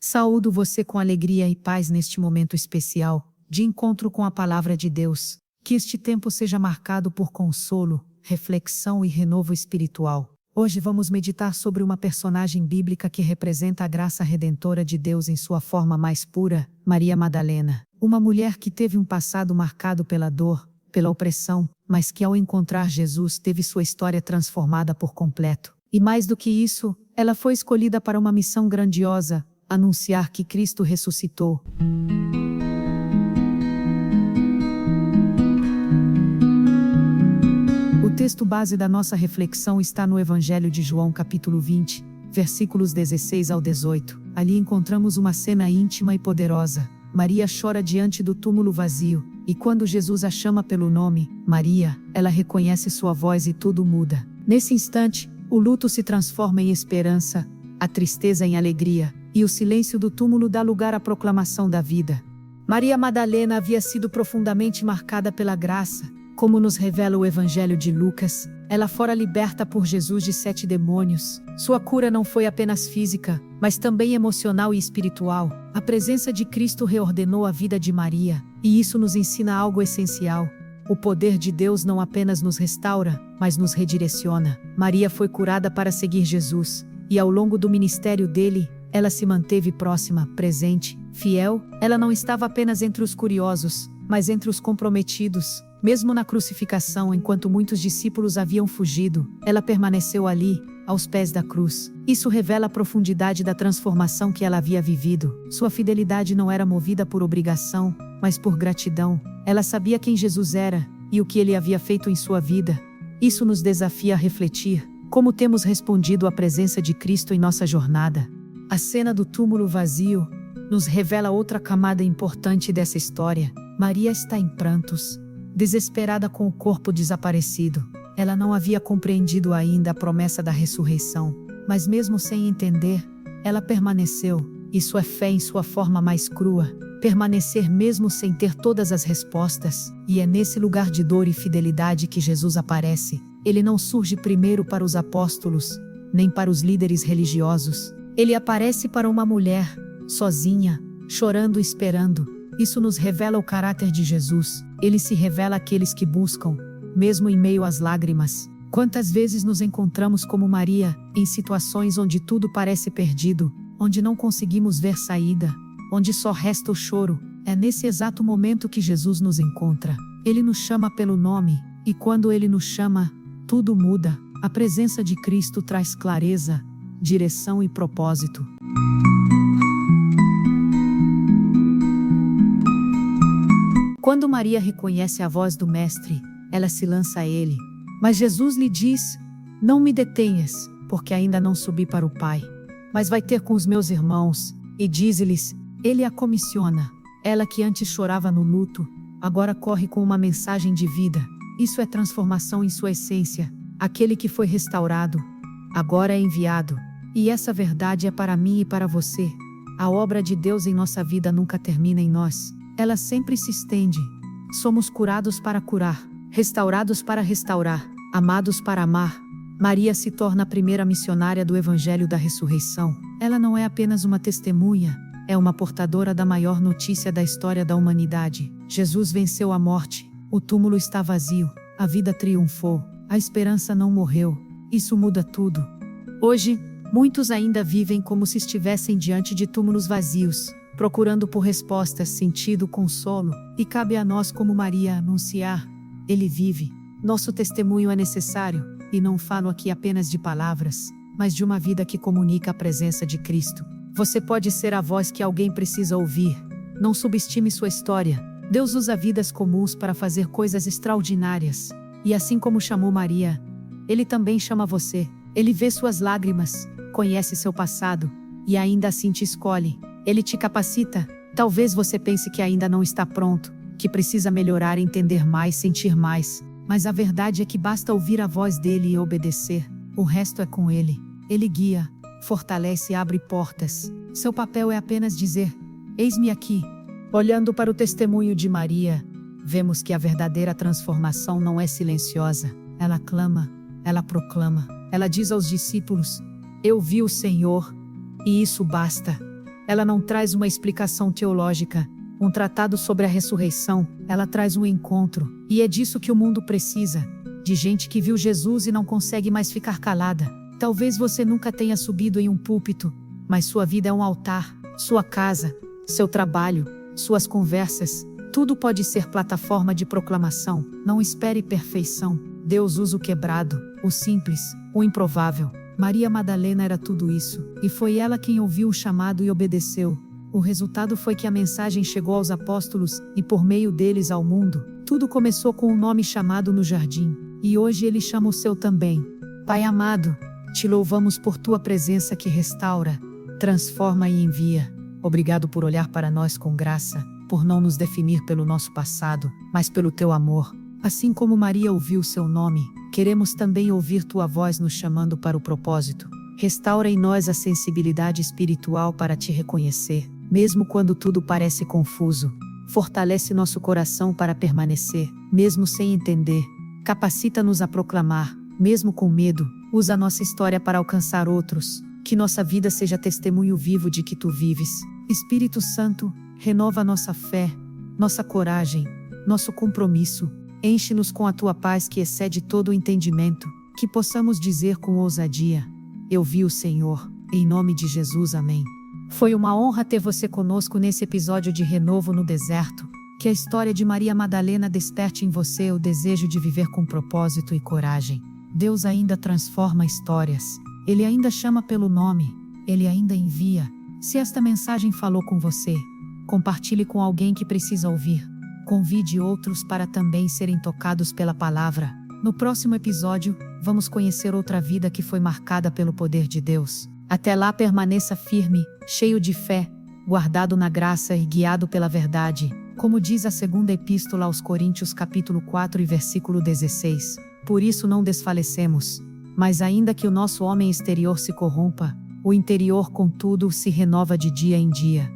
Saúdo você com alegria e paz neste momento especial, de encontro com a Palavra de Deus. Que este tempo seja marcado por consolo, reflexão e renovo espiritual. Hoje vamos meditar sobre uma personagem bíblica que representa a graça redentora de Deus em sua forma mais pura, Maria Madalena. Uma mulher que teve um passado marcado pela dor, pela opressão, mas que ao encontrar Jesus teve sua história transformada por completo. E mais do que isso, ela foi escolhida para uma missão grandiosa: anunciar que Cristo ressuscitou. O texto base da nossa reflexão está no Evangelho de João, capítulo 20, versículos 16 ao 18. Ali encontramos uma cena íntima e poderosa. Maria chora diante do túmulo vazio, e quando Jesus a chama pelo nome, Maria, ela reconhece sua voz e tudo muda. Nesse instante, o luto se transforma em esperança, a tristeza em alegria, e o silêncio do túmulo dá lugar à proclamação da vida. Maria Madalena havia sido profundamente marcada pela graça. Como nos revela o Evangelho de Lucas, ela fora liberta por Jesus de 7 demônios. Sua cura não foi apenas física, mas também emocional e espiritual. A presença de Cristo reordenou a vida de Maria, e isso nos ensina algo essencial. O poder de Deus não apenas nos restaura, mas nos redireciona. Maria foi curada para seguir Jesus, e ao longo do ministério dele, ela se manteve próxima, presente, fiel. Ela não estava apenas entre os curiosos, mas entre os comprometidos. Mesmo na crucificação, enquanto muitos discípulos haviam fugido, ela permaneceu ali, aos pés da cruz. Isso revela a profundidade da transformação que ela havia vivido. Sua fidelidade não era movida por obrigação, mas por gratidão. Ela sabia quem Jesus era, e o que ele havia feito em sua vida. Isso nos desafia a refletir: como temos respondido à presença de Cristo em nossa jornada? A cena do túmulo vazio nos revela outra camada importante dessa história. Maria está em prantos, desesperada com o corpo desaparecido. Ela não havia compreendido ainda a promessa da ressurreição, mas mesmo sem entender, ela permaneceu. Isso é fé em sua forma mais crua, permanecer mesmo sem ter todas as respostas. E é nesse lugar de dor e fidelidade que Jesus aparece. Ele não surge primeiro para os apóstolos, nem para os líderes religiosos. Ele aparece para uma mulher, sozinha, chorando e esperando. Isso nos revela o caráter de Jesus. Ele se revela àqueles que buscam, mesmo em meio às lágrimas. Quantas vezes nos encontramos como Maria, em situações onde tudo parece perdido, onde não conseguimos ver saída, onde só resta o choro? É nesse exato momento que Jesus nos encontra. Ele nos chama pelo nome, e quando ele nos chama, tudo muda. A presença de Cristo traz clareza, direção e propósito. Quando Maria reconhece a voz do Mestre, ela se lança a ele. Mas Jesus lhe diz: não me detenhas, porque ainda não subi para o Pai, mas vai ter com os meus irmãos. E diz-lhes: ele a comissiona. Ela que antes chorava no luto, agora corre com uma mensagem de vida. Isso é transformação em sua essência. Aquele que foi restaurado, agora é enviado. E essa verdade é para mim e para você. A obra de Deus em nossa vida nunca termina em nós. Ela sempre se estende. Somos curados para curar, restaurados para restaurar, amados para amar. Maria se torna a primeira missionária do Evangelho da Ressurreição. Ela não é apenas uma testemunha, é uma portadora da maior notícia da história da humanidade. Jesus venceu a morte, o túmulo está vazio, a vida triunfou, a esperança não morreu. Isso muda tudo. Hoje, muitos ainda vivem como se estivessem diante de túmulos vazios, procurando por respostas, sentido, consolo, e cabe a nós como Maria anunciar: ele vive. Nosso testemunho é necessário, e não falo aqui apenas de palavras, mas de uma vida que comunica a presença de Cristo. Você pode ser a voz que alguém precisa ouvir. Não subestime sua história. Deus usa vidas comuns para fazer coisas extraordinárias. E assim como chamou Maria, ele também chama você. Ele vê suas lágrimas, conhece seu passado, e ainda assim te escolhe. Ele te capacita. Talvez você pense que ainda não está pronto, que precisa melhorar, entender mais, sentir mais. Mas a verdade é que basta ouvir a voz dele e obedecer. O resto é com ele. Ele guia, fortalece e abre portas. Seu papel é apenas dizer: eis-me aqui. Olhando para o testemunho de Maria, vemos que a verdadeira transformação não é silenciosa. Ela clama, ela proclama, ela diz aos discípulos: eu vi o Senhor, e isso basta. Ela não traz uma explicação teológica, um tratado sobre a ressurreição, ela traz um encontro, e é disso que o mundo precisa, de gente que viu Jesus e não consegue mais ficar calada. Talvez você nunca tenha subido em um púlpito, mas sua vida é um altar, sua casa, seu trabalho, suas conversas, tudo pode ser plataforma de proclamação. Não espere perfeição, Deus usa o quebrado, o simples, o improvável. Maria Madalena era tudo isso, e foi ela quem ouviu o chamado e obedeceu. O resultado foi que a mensagem chegou aos apóstolos, e por meio deles ao mundo. Tudo começou com um nome chamado no jardim, e hoje ele chama o seu também. Pai amado, te louvamos por tua presença que restaura, transforma e envia. Obrigado por olhar para nós com graça, por não nos definir pelo nosso passado, mas pelo teu amor. Assim como Maria ouviu seu nome, queremos também ouvir tua voz nos chamando para o propósito. Restaura em nós a sensibilidade espiritual para te reconhecer, mesmo quando tudo parece confuso. Fortalece nosso coração para permanecer, mesmo sem entender. Capacita-nos a proclamar, mesmo com medo. Usa nossa história para alcançar outros. Que nossa vida seja testemunho vivo de que tu vives. Espírito Santo, renova nossa fé, nossa coragem, nosso compromisso. Enche-nos com a tua paz que excede todo o entendimento. Que possamos dizer com ousadia: eu vi o Senhor. Em nome de Jesus, amém. Foi uma honra ter você conosco nesse episódio de Renovo no Deserto. Que a história de Maria Madalena desperte em você o desejo de viver com propósito e coragem. Deus ainda transforma histórias. Ele ainda chama pelo nome. Ele ainda envia. Se esta mensagem falou com você, compartilhe com alguém que precisa ouvir. Convide outros para também serem tocados pela palavra. No próximo episódio, vamos conhecer outra vida que foi marcada pelo poder de Deus. Até lá, permaneça firme, cheio de fé, guardado na graça e guiado pela verdade, como diz a segunda epístola aos Coríntios capítulo 4 e versículo 16. Por isso não desfalecemos, mas ainda que o nosso homem exterior se corrompa, o interior contudo se renova de dia em dia.